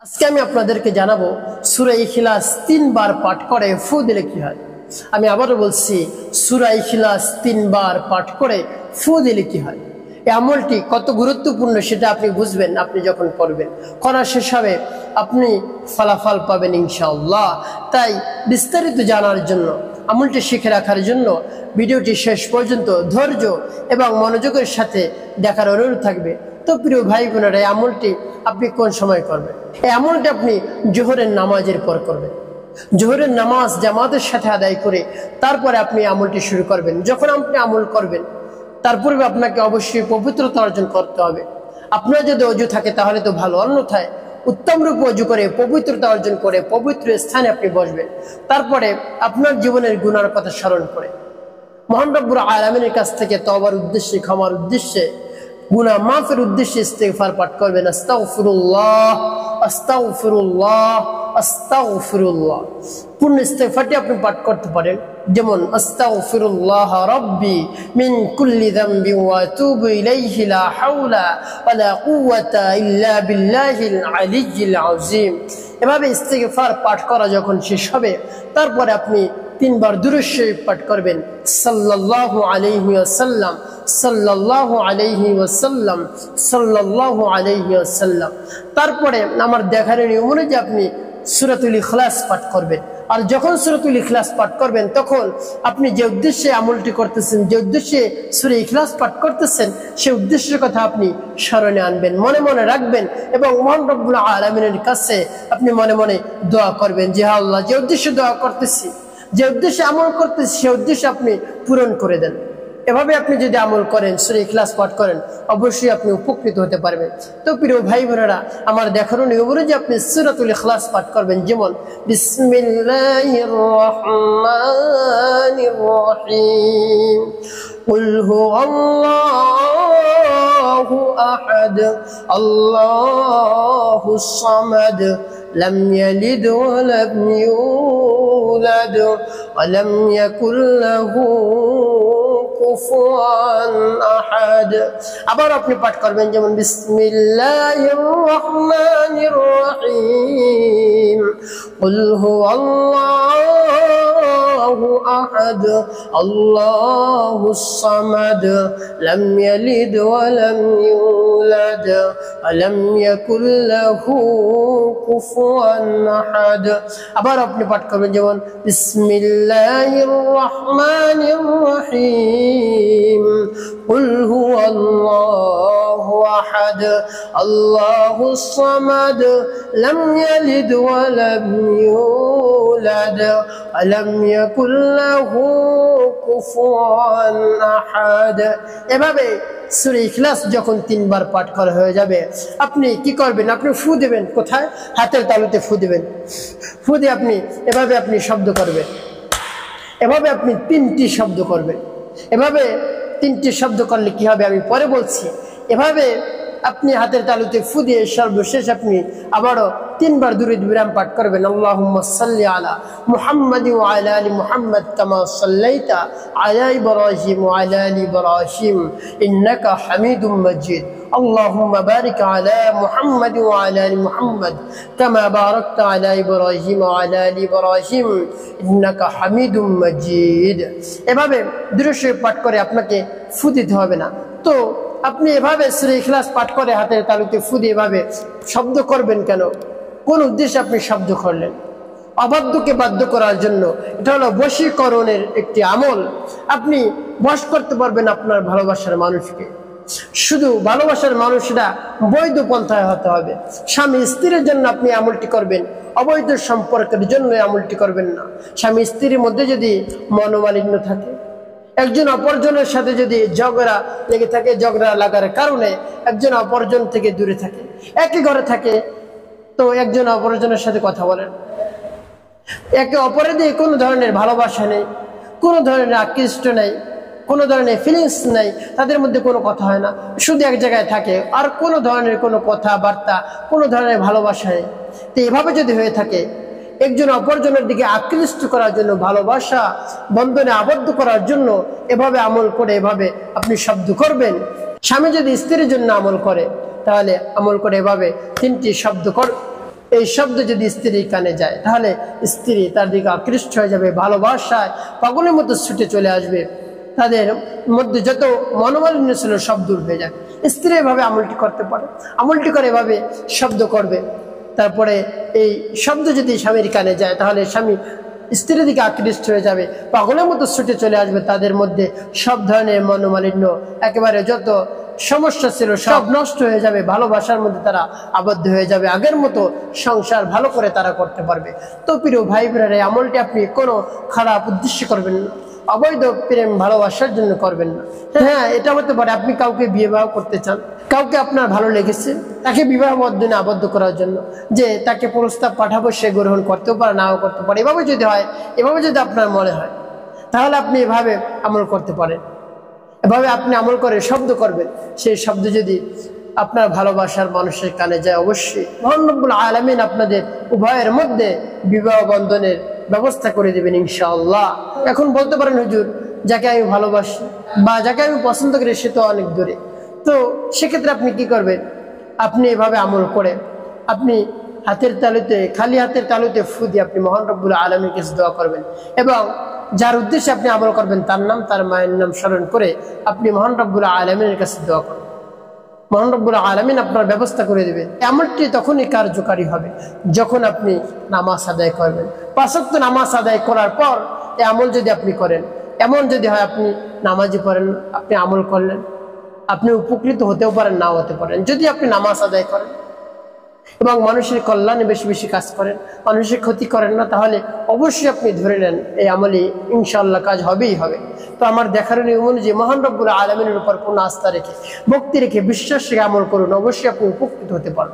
আজকে আমি আপনাদেরকে জানাবো সূরা ইখলাস 3 বার পাঠ করে ফু দিলে কি হয়। আমি আবারও বলছি, সূরা ইখলাস 3 বার পাঠ করে ফু দিলে কি হয়। এই আমলটি কত গুরুত্বপূর্ণ সেটা আপনি বুঝবেন আপনি যখন করবেন। করা শেষ হবে আপনি ফলাফল পাবেন ইনশাআল্লাহ। তাই বিস্তারিত জানার জন্য, আমলটি শিখে রাখার জন্য ভিডিওটি শেষ পর্যন্ত ধৈর্য এবং মনোযোগের সাথে দেখার অনুরোধ থাকবে। তো প্রিয় ভাই বোনেরা, এই আমলটি আপনি কোন সময় করবেন? এই আমলটি আপনি জোহরের নামাজের পর করবেন। জোহরের নামাজ জামাতের সাথে আদায় করে তারপরে আপনি আমলটি শুরু করবেন। যখন আপনি আমল করবেন তার পূর্বে আপনাকে অবশ্যই পবিত্রতা অর্জন করতে হবে। আপনার যদি অজু থাকে তাহলে তো ভালো, অন্যথায় উত্তম রূপে অজু করে পবিত্রতা অর্জন করে পবিত্র স্থানে আপনি বসবেন। তারপরে আপনার জীবনের গুনার কথা স্মরণ করে মহান রব্বুল আলামিনের কাছ থেকে তওবার উদ্দেশ্যে, ক্ষমার উদ্দেশ্যে, গুনাহ মাফের উদ্দেশ্যে ইস্তিগফার পাঠ করবেন। আস্তাগফিরুল্লাহ, আস্তাগফিরুল্লাহ, আস্তাগফিরুল্লাহ। পূর্ণ ইস্তিগফারটি আপনি পাঠ করতে পারেন, যেমন আস্তাগফিরুল্লাহ রাব্বি মিন কুল্লি যামবি ওয়া আতুবু ইলাইহি লা হাওলা ওয়া লা কুওয়াতা ইল্লা বিল্লাহিল আলিয়্যিল আযীম। এভাবে ইস্তিগফার পাঠ করা যখন শেষ হবে তারপরে আপনি 3 বার দুরূদ শরীফ পাঠ করবেন। সাল্লাল্লাহু আলাইহি ওয়াসাল্লাম, সাল্লাল্লাহু আলাইহি ওয়াসাল্লাম, সাল্লাল্লাহু আলাইহি ওয়াসাল্লাম। তারপরে আমার দেখার নিয়ম অনুযায়ী আপনি সূরাতুল ইখলাস পাঠ করবেন। আর যখন সূরাতুল ইখলাস পাঠ করবেন তখন আপনি যে উদ্দেশ্যে আমলটি করতেছেন, যে উদ্দেশ্যে সূরা ইখলাস পাঠ করতেছেন, সেই উদ্দেশ্যের কথা আপনি স্মরণে আনবেন, মনে মনে রাখবেন এবং মহান রব্বুল আলামিনের কাছে আপনি মনে মনে দোয়া করবেন যে আল্লাহ, যে উদ্দেশ্যে দোয়া করতেছি, যে উদ্দেশ্যে আমল করতেছি, সে উদ্দেশ্য আপনি পূরণ করে দেন। এভাবে আপনি যদি আমল করেন, সূরা ইখলাস পাঠ করেন, অবশ্যই আপনি উপকৃত হতে পারবেন। তো প্রিয় ভাই বোনেরা, আমার দেখানো নিয়ম অনুযায়ী আপনি সূরাতুল ইখলাস পাঠ করবেন, যেমন বিসমিল্লাহির রহমানির রহিম, কুল হুয়াল্লাহু আহাদ, আল্লাহুস সামাদ, লাম ইয়ালিদ ওয়া লাম ইউলাদ ওয়া লাম ইয়াকুল লাহু কুফুয়ান আহাদ। আবার আপনি পাঠ করবেন, যেমন বিসমিল্লাহির রহমানির রহিম, কুল হুয়াল্লাহু আহাদ, আল্লাহুস সামাদ, লাম ইয়ালিদ ওয়া লাম ইউলাদ ওয়া লাম ইয়াকুল লাহু কুফুয়ান আহাদ। আবার আপনি পাঠ করবেন, যেমন বিসমিল্লাহির রহমানির রহিম, কুল হুয়াল্লাহু আহাদ, আল্লাহুস সামাদ, লাম ইয়ালিদ ওয়া লাম ইউলাদ ওয়া লাম ইয়াকুল লাহু কুফুয়ান আহাদ। এভাবে সূরা ইখলাস যখন 3 বার পাঠ করা হয়ে যাবে আপনি কি করবেন? আপনি ফু দেবেন। কোথায়? হাতের তালুতে ফু দেবেন। ফু দিয়ে আপনি এভাবে আপনি শব্দ করবেন। এভাবে আপনি 3টি শব্দ করবেন। এভাবে 3টি শব্দ করলে কি হবে আমি পরে বলছি। এভাবে আপনি হাতের তালুতে ফু দিয়ে সর্বশেষ আপনি আবারও 3 বার দুরূদ বিরাম পাঠ করবেন। আল্লাহুম্মা সাল্লি আলা মুহাম্মাদি ওয়া আলা আলি মুহাম্মাদ কামা সাল্লাইতা আলা ইব্রাহিম ওয়া আলা আলি ইব্রাহিম ইন্নাকা হামিদুম মাজিদ। আল্লাহুম্মা বারিক আলা মুহাম্মাদি ওয়া আলা আলি মুহাম্মাদ কামা বারাকতা আলা ইব্রাহিম ওয়া আলা আলি ইব্রাহিম ইন্নাকা হামিদুম মাজিদ। এভাবে দুরূদ শরীফ পাঠ করে আপনাকে ফু দিতে হবে না। তো আপনি এভাবে সূরা ইখলাস পাঠ করে হাতের তালুতে ফু দিয়ে এভাবে শব্দ করবেন কেন? কোন উদ্দেশ্যে আপনি শব্দ করলেন? অবাধ্যকে বাধ্য করার জন্য। এটা হলো বশীকরণের একটি আমল। আপনি বশ করতে পারবেন আপনার ভালোবাসার মানুষকে। শুধু ভালোবাসার মানুষরা বৈধ পন্থায় হতে হবে। স্বামী স্ত্রীর জন্য আপনি আমলটি করবেন, অবৈধ সম্পর্কের জন্য আমলটি করবেন না। স্বামী স্ত্রীর মধ্যে যদি মনোমালিন্য থাকে, একজন অপরজনের সাথে যদি ঝগড়া লেগে থাকে, ঝগড়া লাগার কারণে একজন অপরজন থেকে দূরে থাকে, একই ঘরে থাকে, তো একজন অপরজনের সাথে কথা বলেন, একে অপরের দিয়ে কোনো ধরনের ভালোবাসা নেই, কোনো ধরনের আকৃষ্ট নেই, কোনো ধরনের ফিলিংস নেই, তাদের মধ্যে কোনো কথা হয় না, শুধু এক জায়গায় থাকে, আর কোনো ধরনের কোনো কথাবার্তা, কোনো ধরনের ভালোবাসা নেই। তো এভাবে যদি হয়ে থাকে, একজন অপরজনের দিকে আকৃষ্ট করার জন্য, ভালোবাসা বন্ধনে আবদ্ধ করার জন্য এভাবে আমল করে এভাবে আপনি শব্দ করবেন। স্বামী যদি স্ত্রীর জন্য আমল করে তাহলে আমল করে এভাবে তিনটি শব্দ এই শব্দ যদি স্ত্রীর কানে যায় তাহলে স্ত্রী তার দিকে আকৃষ্ট হয়ে যাবে, ভালোবাসায় পাগলের মতো ছুটে চলে আসবে, তাদের মধ্যে যত মনোমালিন্য ছিল সব দূর হয়ে যাবে। স্ত্রী এভাবে আমলটি করতে পারে, আমলটি করে এভাবে শব্দ করবে। তারপরে এই শব্দ যদি স্বামীর কানে যায় তাহলে স্বামী স্ত্রীর দিকে আকৃষ্ট হয়ে যাবে, পাগলের মতো ছুটে চলে আসবে, তাদের মধ্যে সব ধরনের মনোমালিন্য একেবারে যত সমস্যা ছিল সব নষ্ট হয়ে যাবে, ভালোবাসার মধ্যে তারা আবদ্ধ হয়ে যাবে, আগের মতো সংসার ভালো করে তারা করতে পারবে। তো প্রিয় ভাই বোনেরা, আমলটি আপনি কোনো খারাপ উদ্দেশ্য করবেন না, অবৈধ প্রেম ভালোবাসার জন্য করবেন না। হ্যাঁ, এটা হতে পারে আপনি কাউকে বিবাহ করতে চান, কাউকে আপনার ভালো লেগেছে, তাকে বিবাহ বন্ধনে আবদ্ধ করার জন্য, যে তাকে প্রস্তাব পাঠাবো, সে গ্রহণ করতেও পারে নাও করতে পারে। এভাবে যদি হয়, এভাবে যদি আপনার মনে হয় তাহলে আপনি এভাবে আমল করতে পারেন। এভাবে আপনি আমল করে শব্দ করবেন, সেই শব্দ যদি আপনার ভালোবাসার মানুষের কানে যায় অবশ্যই মহান রব্বুল আলামিন আপনাদের উভয়ের মধ্যে বিবাহ বন্ধনের ব্যবস্থা করে দেবেন ইনশাআল্লাহ। এখন বলতে পারেন, হুজুর যাকে আমি ভালোবাসি বা যাকে আমি পছন্দ করি সে তো অনেক দূরে, তো সেক্ষেত্রে আপনি কি করবেন? আপনি এভাবে আমল করে আপনি হাতের তালুতে, খালি হাতের তালুতে ফু দিয়ে আপনি মহান রব্বুল আলামিনের কাছে দোয়া করবেন, এবং যার উদ্দেশ্যে আপনি আমল করবেন তার নাম, তার মায়ের নাম স্মরণ করে আপনি মহান রব্বুল আলামিনের কাছে দোয়া করবেন। মহান রব্বুল আলামিন আপনার ব্যবস্থা করে দেবে। আমলটি তখনই কার্যকারী হবে যখন আপনি নামাজ আদায় করবেন। 5 ওয়াক্ত নামাজ আদায় করার পর এই আমল যদি আপনি করেন, এমন যদি হয় আপনি নামাজই পড়েন, আপনি আমল করলেন, আপনি উপকৃত হতেও পারেন, নাও হতে পারেন। যদি আপনি নামাজ আদায় করেন এবং মানুষের কল্যাণে বেশি বেশি কাজ করেন, মানুষের ক্ষতি করেন না, তাহলে অবশ্যই আপনি ধরে নেন এই আমলে ইনশাআল্লাহ কাজ হবেই হবে। তো আমার দেখার নিয়ম অনুযায়ী মহান রব্বুল আলামিনের উপর পূর্ণ আস্থা রেখে, ভক্তি রেখে, বিশ্বাস রেখে আমল করুন, অবশ্যই আপনি উপকৃত হতে পারবেন।